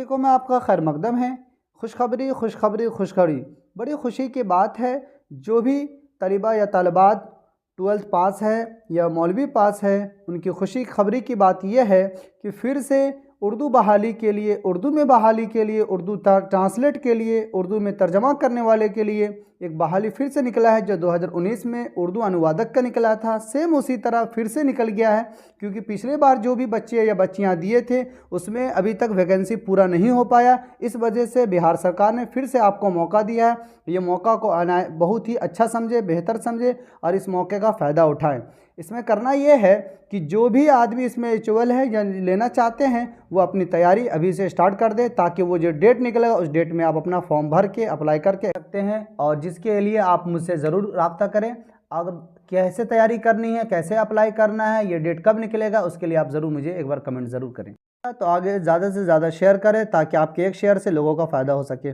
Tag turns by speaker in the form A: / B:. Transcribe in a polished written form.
A: को में आपका खैर मकदम है। खुशखबरी खुशखबरी खुशखबरी, बड़ी खुशी की बात है। जो भी तलबा या तलबात 12th पास है या मौलवी पास है, उनकी खुशी खबरी की बात यह है कि फिर से उर्दू बहाली के लिए, उर्दू में बहाली के लिए, उर्दू ट्रांसलेट के लिए, उर्दू में तर्जमा करने वाले के लिए एक बहाली फिर से निकला है। जो 2019 में उर्दू अनुवादक का निकला था, सेम उसी तरह फिर से निकल गया है। क्योंकि पिछले बार जो भी बच्चे या बच्चियां दिए थे उसमें अभी तक वैकेंसी पूरा नहीं हो पाया। इस वजह से बिहार सरकार ने फिर से आपको मौका दिया है। ये मौका को बहुत ही अच्छा समझे, बेहतर समझे और इस मौके का फ़ायदा उठाएं। इसमें करना ये है कि जो भी आदमी इसमें एलिजिबल है या लेना चाहते हैं वो अपनी तैयारी अभी से स्टार्ट कर दे, ताकि वो जो डेट निकलेगा उस डेट में आप अपना फॉर्म भर के अप्लाई करके सकते हैं। और जिसके लिए आप मुझसे ज़रूर रब्ता करें। अगर कैसे तैयारी करनी है, कैसे अप्लाई करना है, ये डेट कब निकलेगा, उसके लिए आप ज़रूर मुझे एक बार कमेंट ज़रूर करें। तो आगे ज़्यादा से ज़्यादा शेयर करें ताकि आपके एक शेयर से लोगों का फ़ायदा हो सके।